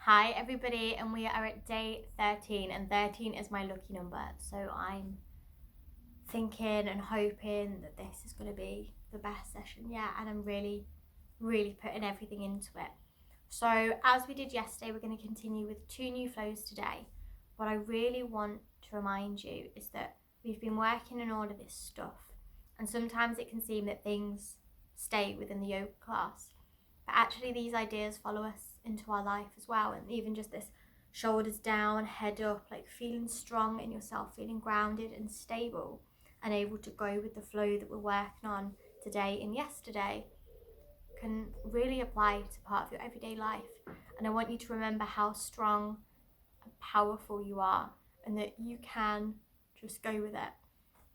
Hi everybody, and we are at day 13, and 13 is my lucky number, so I'm thinking and hoping that this is going to be the best session yet, and I'm really putting everything into it. So as we did yesterday, we're going to continue with 2 new flows today. What I really want to remind you is that we've been working on all of this stuff, and sometimes it can seem that things stay within the yoga class, but actually these ideas follow us into our life as well. And even just this shoulders down, head up, like feeling strong in yourself, feeling grounded and stable and able to go with the flow that we're working on today and yesterday can really apply to part of your everyday life. And I want you to remember how strong and powerful you are, and that you can just go with it.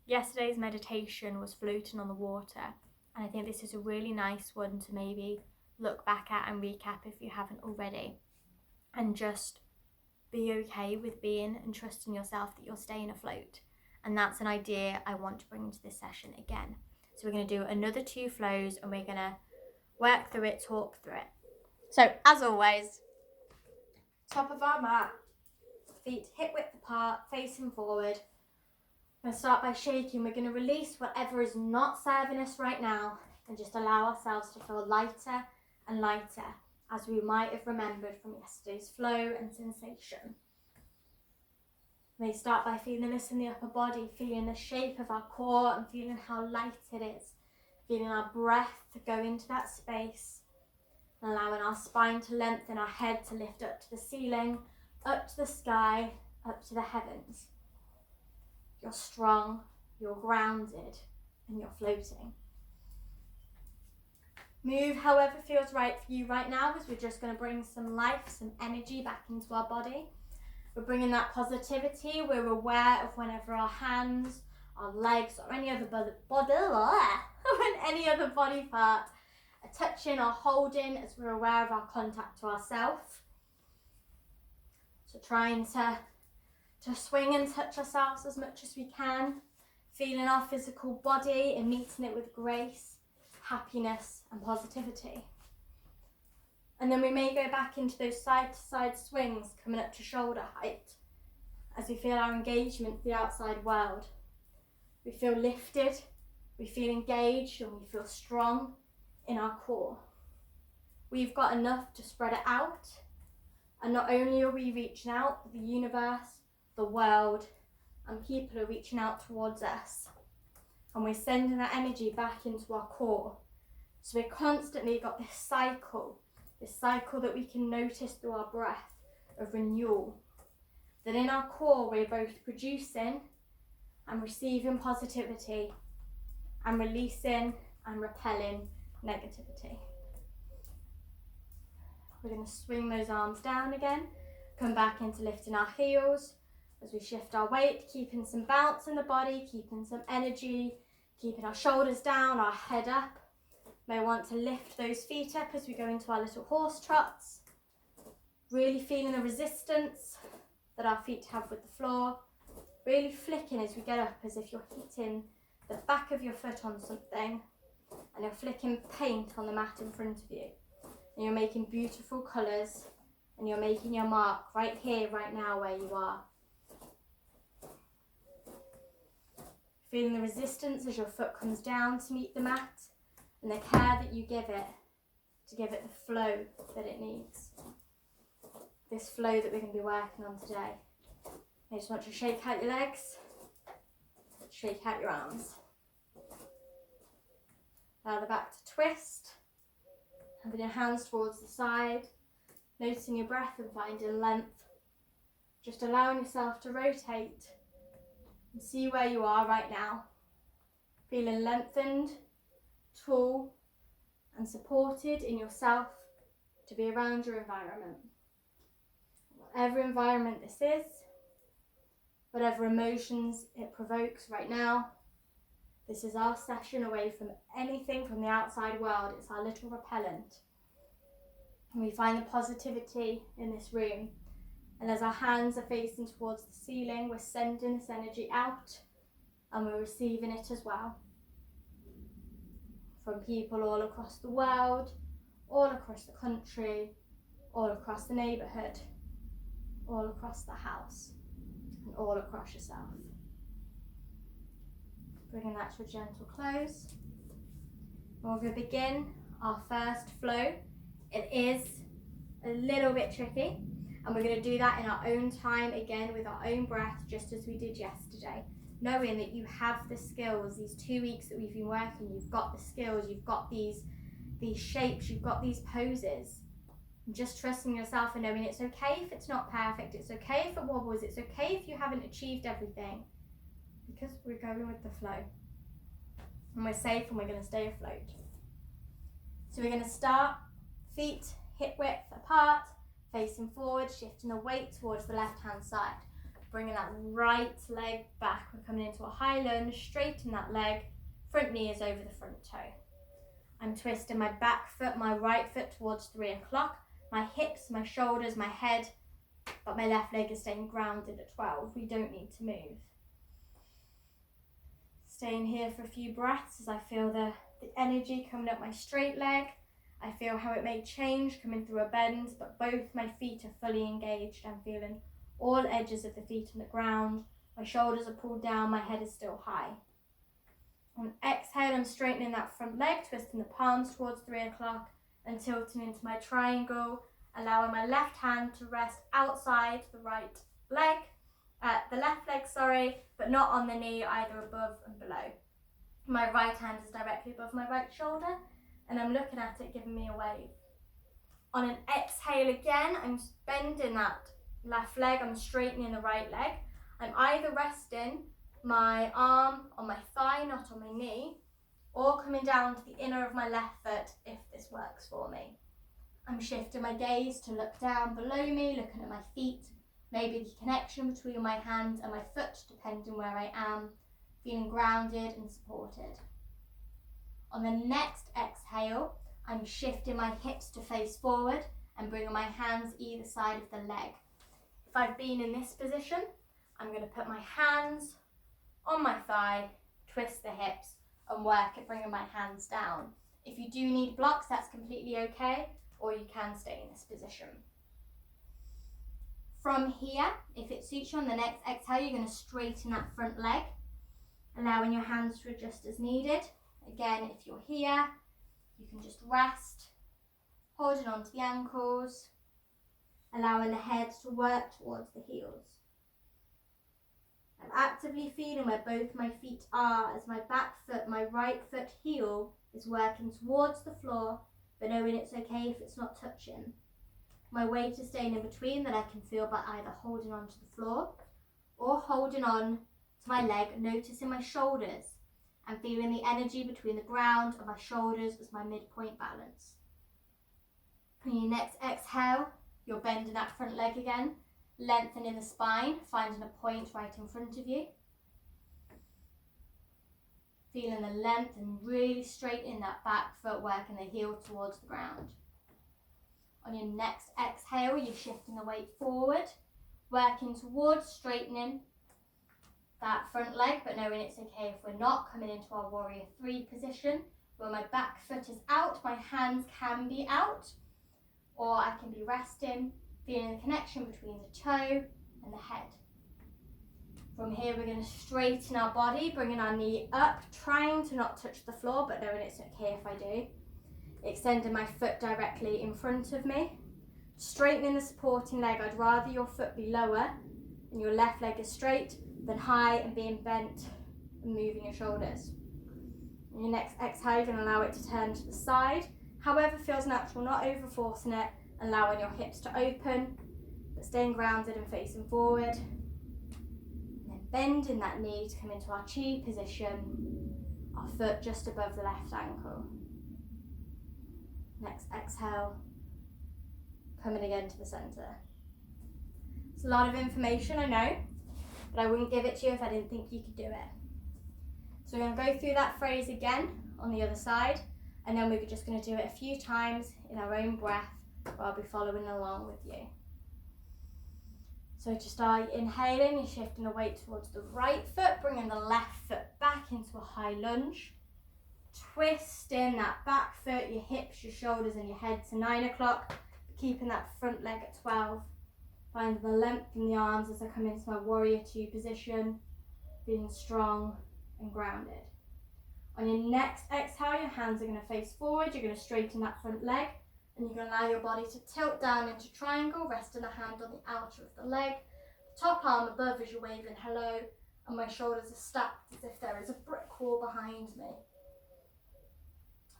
Yesterday's meditation was floating on the water, and I think this is a really nice one to maybe look back at and recap if you haven't already, and just be okay with being and trusting yourself that you're staying afloat. And that's an idea I want to bring into this session again. So we're going to do another 2 flows, and we're going to work through it, talk through it. So as always, top of our mat, feet hip width apart, facing forward. We're going to start by shaking. We're going to release whatever is not serving us right now and just allow ourselves to feel lighter and lighter, as we might have remembered from yesterday's flow and sensation. We start by feeling this in the upper body, feeling the shape of our core and feeling how light it is, feeling our breath go into that space, and allowing our spine to lengthen, our head to lift up to the ceiling, up to the sky, up to the heavens. You're strong, you're grounded, and you're floating. Move however feels right for you right now, as we're just going to bring some life, some energy back into our body. We're bringing that positivity. We're aware of whenever our hands, our legs, or any other body part are touching or holding, as we're aware of our contact to ourselves. So trying to swing and touch ourselves as much as we can, feeling our physical body and meeting it with grace, happiness and positivity. And then we may go back into those side-to-side swings, coming up to shoulder height, as we feel our engagement with the outside world. We feel lifted, we feel engaged, and we feel strong in our core. We've got enough to spread it out, and not only are we reaching out, but the universe, the world, and people are reaching out towards us. And we're sending that energy back into our core. So we've constantly got this cycle that we can notice through our breath of renewal. That in our core we're both producing and receiving positivity and releasing and repelling negativity. We're going to swing those arms down again, come back into lifting our heels as we shift our weight, keeping some bounce in the body, keeping some energy, keeping our shoulders down, our head up. May want to lift those feet up as we go into our little horse trots. Really feeling the resistance that our feet have with the floor. Really flicking as we get up, as if you're hitting the back of your foot on something and you're flicking paint on the mat in front of you. And you're making beautiful colours and you're making your mark right here, right now, where you are. Feeling the resistance as your foot comes down to meet the mat, and the care that you give it to give it the flow that it needs. This flow that we're going to be working on today. I just want you to shake out your legs, shake out your arms. Allow the back to twist, having your hands towards the side, noticing your breath and finding length. Just allowing yourself to rotate and see where you are right now. Feeling lengthened, tall and supported in yourself to be around your environment. Whatever environment this is, whatever emotions it provokes right now, this is our session away from anything from the outside world. It's our little repellent. And we find the positivity in this room. And as our hands are facing towards the ceiling, we're sending this energy out and we're receiving it as well. From people all across the world, all across the country, all across the neighbourhood, all across the house, and all across yourself. Bringing that to a gentle close. We're going to begin our first flow. It is a little bit tricky, and we're going to do that in our own time, again with our own breath, just as we did yesterday. Knowing that you have the skills, these 2 weeks that we've been working, you've got the skills, you've got these shapes, you've got these poses. And just trusting yourself and knowing it's okay if it's not perfect, it's okay if it wobbles, it's okay if you haven't achieved everything, because we're going with the flow. And we're safe and we're going to stay afloat. So we're going to start feet hip width apart, facing forward, shifting the weight towards the left hand side. Bringing that right leg back. We're coming into a high lunge, straighten that leg, front knee is over the front toe. I'm twisting my back foot, my right foot towards 3 o'clock, my hips, my shoulders, my head, but my left leg is staying grounded at 12. We don't need to move. Staying here for a few breaths as I feel the energy coming up my straight leg. I feel how it may change coming through a bend, but both my feet are fully engaged. I'm feeling all edges of the feet on the ground. My shoulders are pulled down, my head is still high. On exhale, I'm straightening that front leg, twisting the palms towards 3 o'clock and tilting into my triangle, allowing my left hand to rest outside the right leg, the left leg, but not on the knee, either above and below. My right hand is directly above my right shoulder, and I'm looking at it, giving me a wave. On an exhale again, I'm bending that left leg, I'm straightening the right leg. I'm either resting my arm on my thigh, not on my knee, or coming down to the inner of my left foot if this works for me. I'm shifting my gaze to look down below me, looking at my feet, maybe the connection between my hand and my foot, depending where I am, feeling grounded and supported. On the next exhale, I'm shifting my hips to face forward and bringing my hands either side of the leg. If I've been in this position, I'm going to put my hands on my thigh, twist the hips and work at bringing my hands down. If you do need blocks, that's completely okay, or you can stay in this position. From here, if it suits you, on the next exhale, you're going to straighten that front leg, allowing your hands to adjust as needed. Again, if you're here, you can just rest, holding on to the ankles, allowing the head to work towards the heels. I'm actively feeling where both my feet are as my back foot, my right foot heel is working towards the floor, but knowing it's okay if it's not touching. My weight is staying in between, that I can feel by either holding on to the floor or holding on to my leg, noticing my shoulders and feeling the energy between the ground and my shoulders as my midpoint balance. On your next exhale, you're bending that front leg again, lengthening the spine, finding a point right in front of you. Feeling the length and really straightening that back foot, working the heel towards the ground. On your next exhale, you're shifting the weight forward, working towards straightening that front leg, but knowing it's okay if we're not, coming into our warrior 3 position, where my back foot is out, my hands can be out, or I can be resting, feeling the connection between the toe and the head. From here, we're going to straighten our body, bringing our knee up, trying to not touch the floor, but knowing it's okay if I do. Extending my foot directly in front of me. Straightening the supporting leg. I'd rather your foot be lower and your left leg is straight than high and being bent and moving your shoulders. On your next exhale, you're going to allow it to turn to the side. However feels natural, not over forcing it, allowing your hips to open, but staying grounded and facing forward. And then bending that knee to come into our chi position, our foot just above the left ankle. Next exhale, coming again to the centre. It's a lot of information, I know, but I wouldn't give it to you if I didn't think you could do it. So we're going to go through that phrase again on the other side, and then we're just going to do it a few times in our own breath, where I'll be following along with you. So to start inhaling, you're shifting the weight towards the right foot, bringing the left foot back into a high lunge. Twisting that back foot, your hips, your shoulders and your head to 9 o'clock. keeping that front leg at 12. Find the length in the arms as I come into my warrior 2 position, feeling strong and grounded. On your next exhale, your hands are going to face forward, you're going to straighten that front leg, and you're going to allow your body to tilt down into triangle, resting a hand on the outer of the leg, top arm above as you're waving hello, and my shoulders are stacked as if there is a brick wall behind me.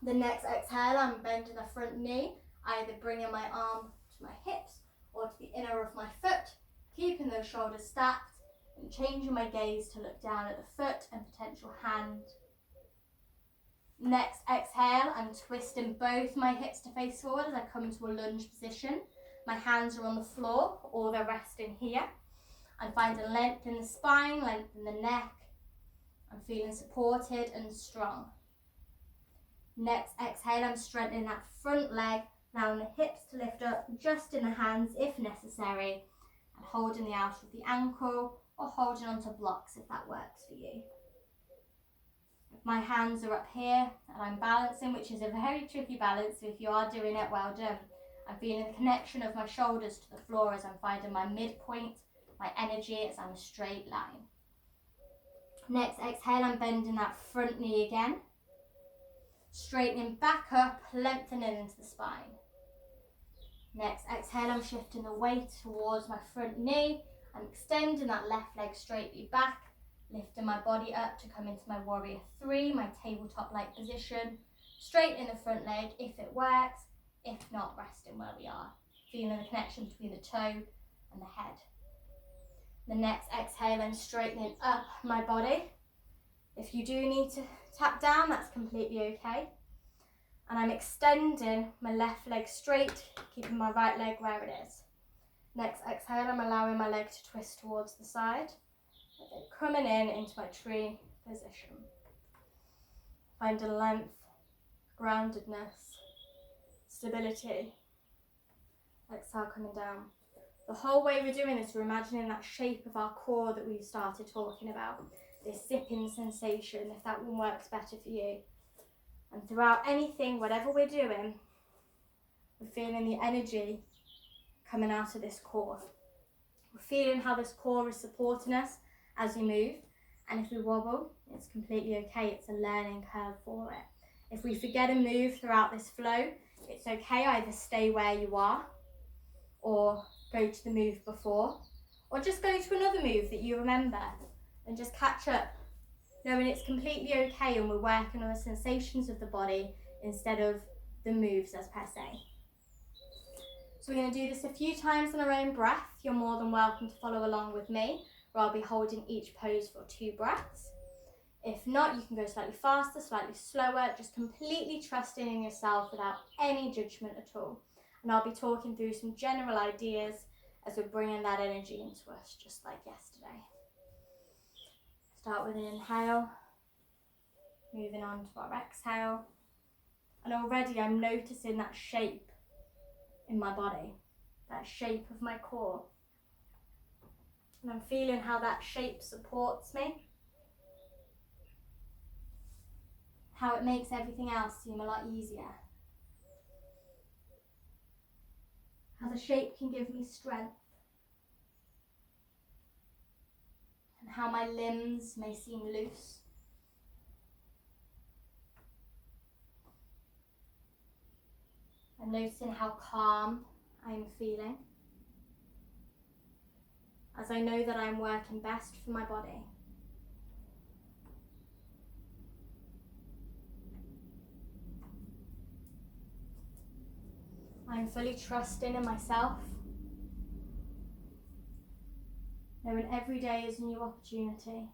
The next exhale, I'm bending the front knee, either bringing my arm to my hips or to the inner of my foot, keeping those shoulders stacked and changing my gaze to look down at the foot and potential hand. Next exhale, I'm twisting both my hips to face forward as I come into a lunge position. My hands are on the floor or they're resting here. I'm finding length in the spine, length in the neck. I'm feeling supported and strong. Next exhale, I'm strengthening that front leg, allowing the hips to lift up, adjusting the hands if necessary, and holding the outer of the ankle or holding onto blocks if that works for you. If my hands are up here and I'm balancing, which is a very tricky balance, so if you are doing it, well done. I'm feeling the connection of my shoulders to the floor as I'm finding my midpoint, my energy as I'm a straight line. Next exhale, I'm bending that front knee again, straightening back up, lengthening into the spine. Next exhale, I'm shifting the weight towards my front knee. I'm extending that left leg straightly back, lifting my body up to come into my warrior 3, my tabletop-like position, straightening the front leg if it works, if not, resting where we are, feeling the connection between the toe and the head. The next exhale, I'm straightening up my body. If you do need to tap down, that's completely okay. And I'm extending my left leg straight, keeping my right leg where it is. Next exhale, I'm allowing my leg to twist towards the side, and then coming in into my tree position. Finding length, groundedness, stability. Exhale, coming down. The whole way we're doing this, we're imagining that shape of our core that we started talking about, this zipping sensation, if that one works better for you. And throughout anything, whatever we're doing, we're feeling the energy coming out of this core. We're feeling how this core is supporting us as we move. And if we wobble, it's completely okay. It's a learning curve for it. If we forget a move throughout this flow, it's okay. Either stay where you are or go to the move before, or just go to another move that you remember and just catch up, knowing it's completely okay and we're working on the sensations of the body instead of the moves as per se. So we're going to do this a few times on our own breath. You're more than welcome to follow along with me, where I'll be holding each pose for 2 breaths. If not, you can go slightly faster, slightly slower, just completely trusting in yourself without any judgment at all. And I'll be talking through some general ideas as we're bringing that energy into us, just like yesterday. Start with an inhale, moving on to our exhale. And already I'm noticing that shape in my body, that shape of my core. And I'm feeling how that shape supports me, how it makes everything else seem a lot easier. How the shape can give me strength. And how my limbs may seem loose. I'm noticing how calm I'm feeling, as I know that I'm working best for my body. I'm fully trusting in myself, knowing every day is a new opportunity.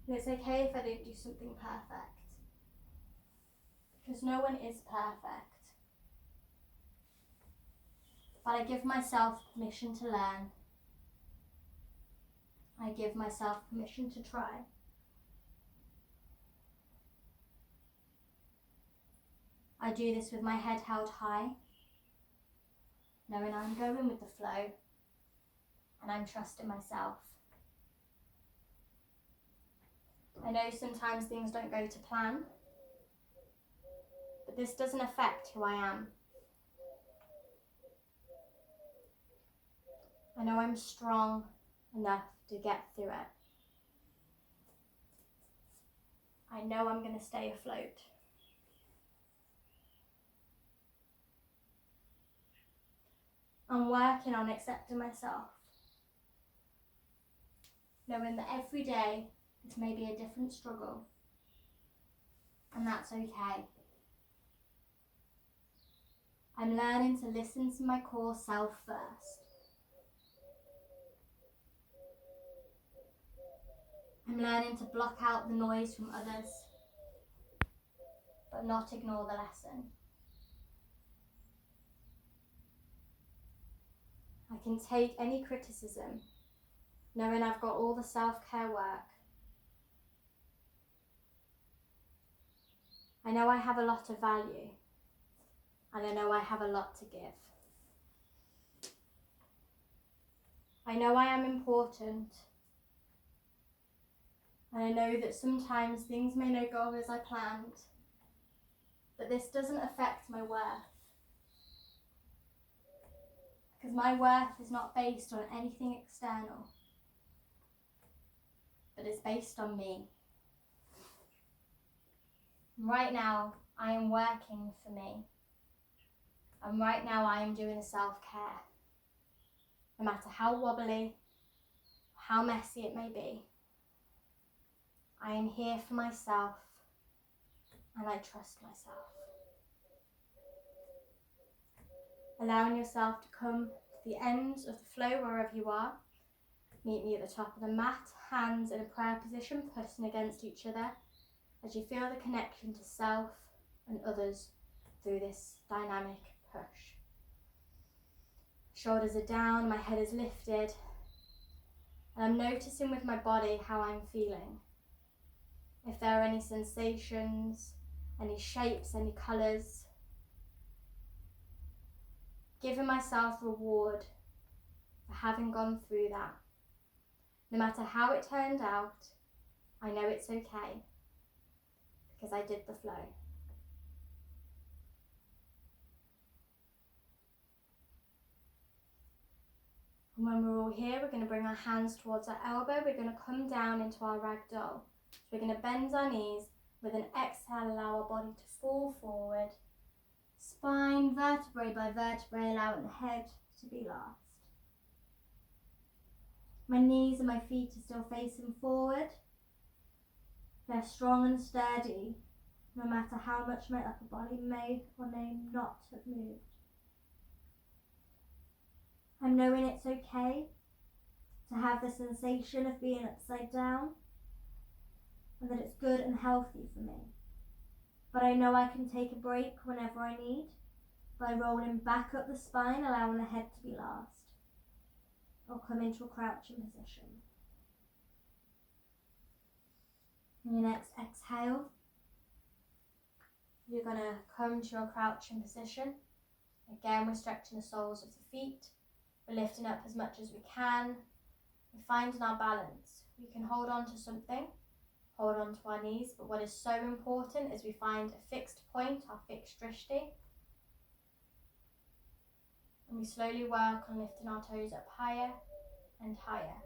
And it's okay if I don't do something perfect, because no one is perfect. But I give myself permission to learn. I give myself permission to try. I do this with my head held high, knowing I'm going with the flow and I'm trusting myself. I know sometimes things don't go to plan, but this doesn't affect who I am. I know I'm strong enough to get through it. I know I'm going to stay afloat. I'm working on accepting myself, knowing that every day this may be a different struggle, and that's okay. I'm learning to listen to my core self first. I'm learning to block out the noise from others, but not ignore the lesson. I can take any criticism, knowing I've got all the self-care work. I know I have a lot of value, and I know I have a lot to give. I know I am important, and I know that sometimes things may not go as I planned, but this doesn't affect my worth. Because my worth is not based on anything external, but it's based on me. Right now, I am working for me. And right now, I am doing self-care. No matter how wobbly, how messy it may be, I am here for myself, and I trust myself. Allowing yourself to come to the end of the flow wherever you are. Meet me at the top of the mat, hands in a prayer position, pressing against each other, as you feel the connection to self and others through this dynamic push. Shoulders are down, my head is lifted, and I'm noticing with my body how I'm feeling. If there are any sensations, any shapes, any colours. Giving myself reward for having gone through that. No matter how it turned out, I know it's okay, because I did the flow. And when we're all here, we're going to bring our hands towards our elbow. We're going to come down into our ragdoll. So we're going to bend our knees. With an exhale, allow our body to fall forward. Spine, vertebrae by vertebrae, allowing the head to be last. My knees and my feet are still facing forward. They're strong and sturdy, no matter how much my upper body may or may not have moved. I'm knowing it's okay to have the sensation of being upside down, and that it's good and healthy for me. But I know I can take a break whenever I need by rolling back up the spine, allowing the head to be last, or come into a crouching position. On your next exhale, you're going to come to your crouching position. Again, we're stretching the soles of the feet. We're lifting up as much as we can. We're finding our balance. We can hold on to something, hold on to our knees, but what is so important is we find a fixed point, our fixed drishti, and we slowly work on lifting our toes up higher and higher.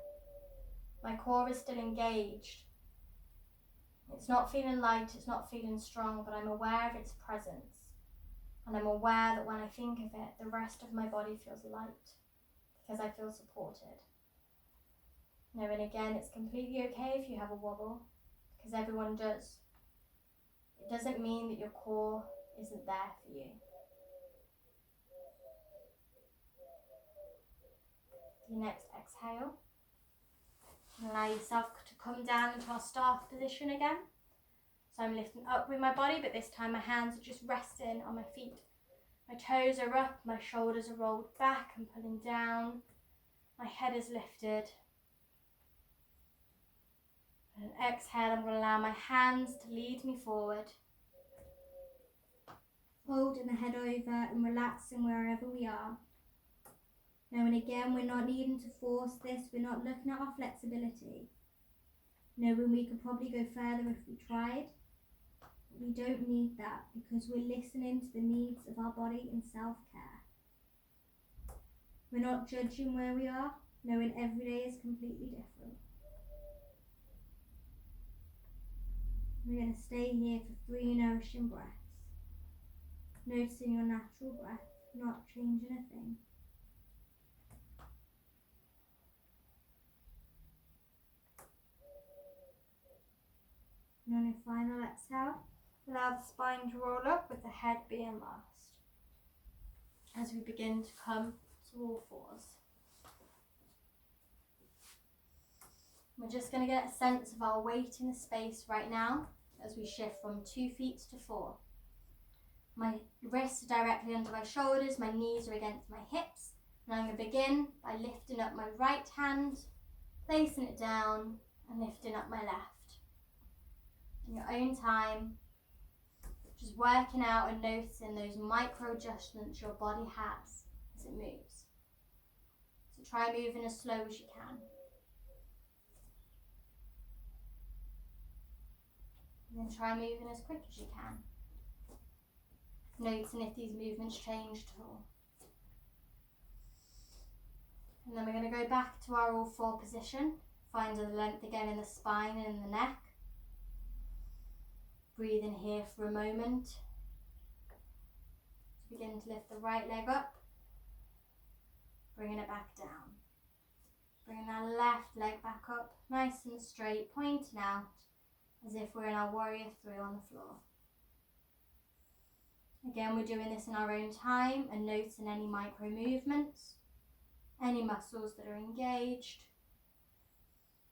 My core is still engaged. It's not feeling light, it's not feeling strong, but I'm aware of its presence. And I'm aware that when I think of it, the rest of my body feels light because I feel supported. Knowing again, it's completely okay if you have a wobble, because everyone does. It doesn't mean that your core isn't there for you. Your next exhale, allow yourself to come down into our staff position again. So I'm lifting up with my body, but this time my hands are just resting on my feet. My toes are up, my shoulders are rolled back and pulling down. My head is lifted. And exhale, I'm going to allow my hands to lead me forward. Holding the head over and relaxing wherever we are. Now and again, we're not needing to force this, we're not looking at our flexibility. Knowing we could probably go further if we tried. We don't need that because we're listening to the needs of our body in self-care. We're not judging where we are, knowing every day is completely different. We're going to stay here for 3 nourishing breaths, noticing your natural breath, not changing a thing. And on your final exhale, allow the spine to roll up with the head being last. As we begin to come to all fours. We're just going to get a sense of our weight in the space right now as we shift from 2 feet to 4. My wrists are directly under my shoulders, my knees are against my hips, and I'm going to begin by lifting up my right hand, placing it down, and lifting up my left. In your own time, just working out and noticing those micro adjustments your body has as it moves. So try moving as slow as you can. And then try moving as quick as you can. Noticing if these movements changed at all. And then we're going to go back to our all four position, finding the length again in the spine and in the neck. Breathe in here for a moment. Begin to lift the right leg up, bringing it back down. Bringing that left leg back up, nice and straight, pointing out as if we're in our warrior 3 on the floor. Again, we're doing this in our own time and noticing any micro movements, any muscles that are engaged.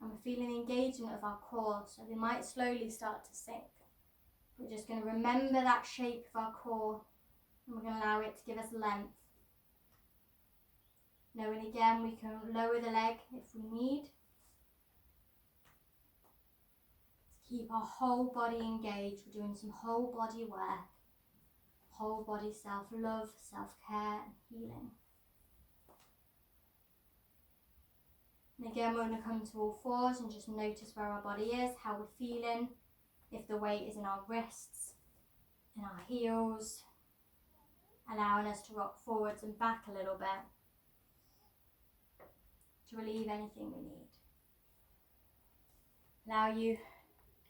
And we're feeling the engagement of our core, so we might slowly start to sink. We're just going to remember that shape of our core, and we're going to allow it to give us length. Knowing again we can lower the leg if we need. To keep our whole body engaged, we're doing some whole body work. Whole body self-love, self-care and healing. And again, we're going to come to all fours and just notice where our body is, how we're feeling, if the weight is in our wrists, in our heels, allowing us to rock forwards and back a little bit to relieve anything we need. Allow you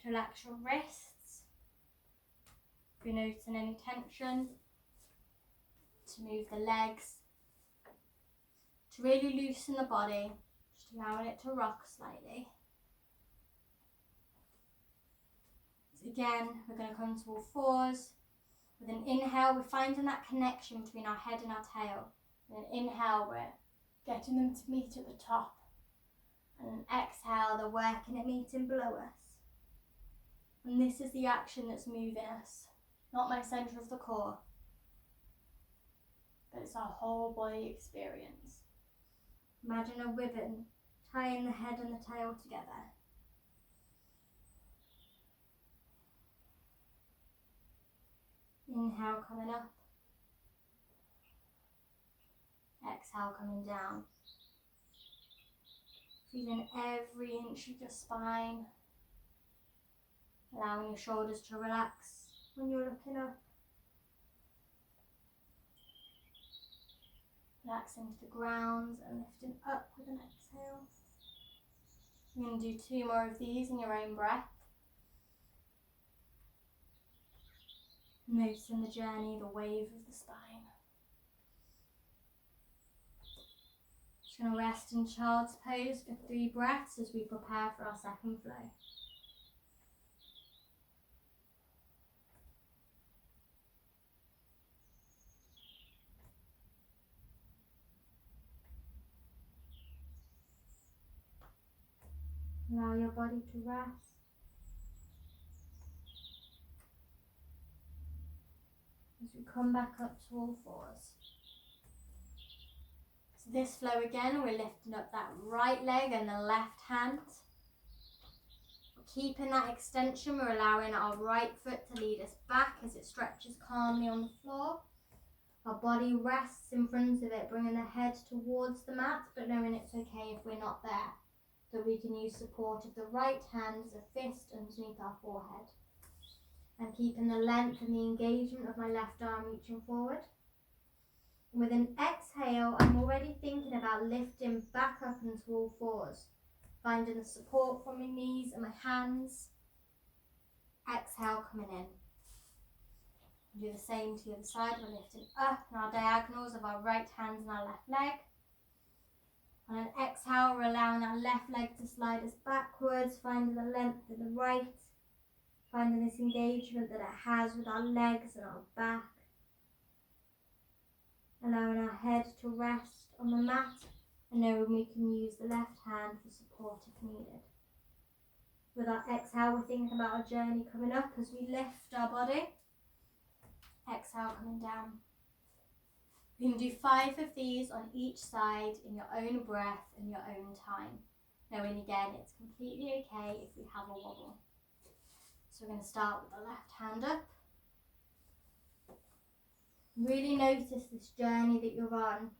to relax your wrists. If you're noticing any tension, to move the legs, to really loosen the body, just allowing it to rock slightly. So again, we're going to come to all fours. With an inhale, we're finding that connection between our head and our tail. With an inhale, we're getting them to meet at the top. And an exhale, they're working at meeting below us. And this is the action that's moving us. Not my centre of the core, but it's our whole body experience. Imagine a ribbon tying the head and the tail together. Inhale coming up, exhale coming down. Feeling every inch of your spine, allowing your shoulders to relax when you're looking up. Relaxing to the ground and lifting up with an exhale. You're going to do 2 more of these in your own breath. Noticing the journey, the wave of the spine. Just going to rest in child's pose for 3 breaths as we prepare for our second flow. Allow your body to rest. As we come back up to all fours. So this flow again, we're lifting up that right leg and the left hand. Keeping that extension, we're allowing our right foot to lead us back as it stretches calmly on the floor. Our body rests in front of it, bringing the head towards the mat, but knowing it's okay if we're not there. That we can use support of the right hand as a fist underneath our forehead. And keeping the length and the engagement of my left arm reaching forward. And with an exhale, I'm already thinking Inhale, lifting back up into all fours. Finding the support from my knees and my hands. Exhale, coming in. Do the same to the other side. We're lifting up in our diagonals of our right hand and our left leg. On an exhale, we're allowing our left leg to slide us backwards, finding the length in the right, finding this engagement that it has with our legs and our back. Allowing our head to rest on the mat, and knowing we can use the left hand for support if needed. With our exhale, we're thinking about our journey coming up as we lift our body. Exhale, coming down. You can do 5 of these on each side in your own breath and your own time. Knowing again, it's completely okay if we have a wobble. So we're going to start with the left hand up. Really notice this journey that you're on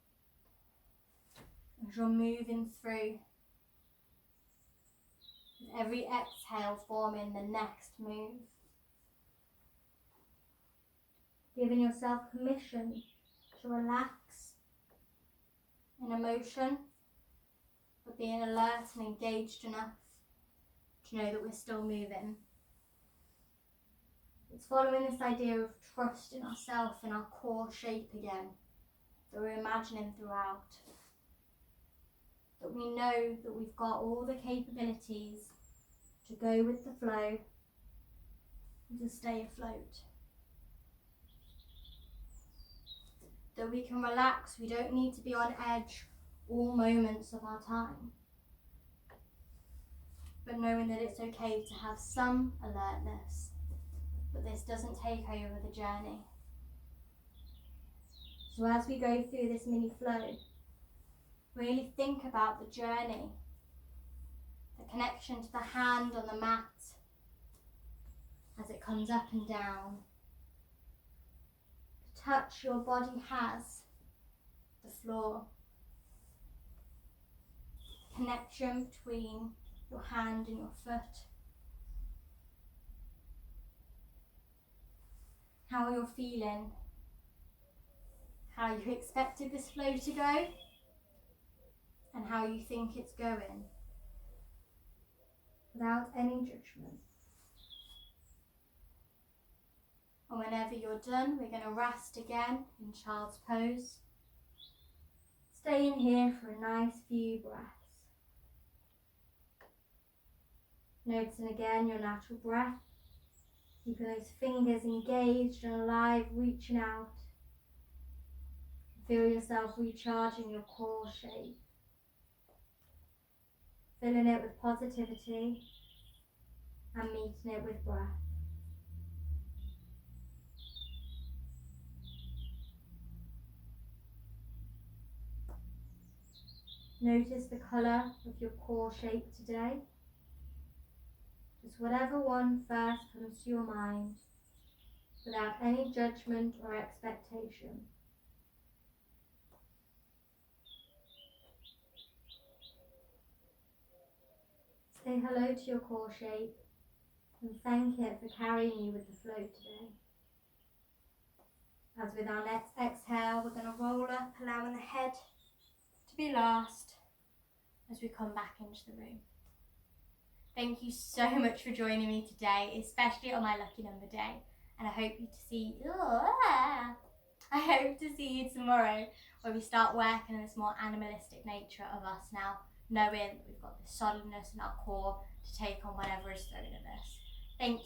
as you're moving through. With every exhale forming the next move. Giving yourself permission to relax in emotion, but being alert and engaged enough to know that we're still moving. It's following this idea of trust in ourselves and our core shape again, that we're imagining throughout. That we know that we've got all the capabilities to go with the flow and to stay afloat. That we can relax, we don't need to be on edge all moments of our time. But knowing that it's okay to have some alertness, but this doesn't take over the journey. So as we go through this mini flow, really think about the journey, the connection to the hand on the mat as it comes up and down. The touch your body has, the floor. Connection between your hand and your foot. How you're feeling, how you expected this flow to go, and how you think it's going, without any judgment. And whenever you're done, we're going to rest again in child's pose. Staying here for a nice few breaths. Noticing again your natural breath. Keeping those fingers engaged and alive, reaching out. Feel yourself recharging your core shape. Filling it with positivity and meeting it with breath. Notice the colour of your core shape today. Just whatever one first comes to your mind, without any judgment or expectation. Say hello to your core shape and thank it for carrying you with the flow today. As with our next exhale, we're going to roll up, allowing the head to be last as we come back into the room. Thank you so much for joining me today, especially on my lucky number day. And I hope to see you tomorrow, where we start working on this more animalistic nature of us now, knowing that we've got this solidness in our core to take on whatever is thrown at us. Thank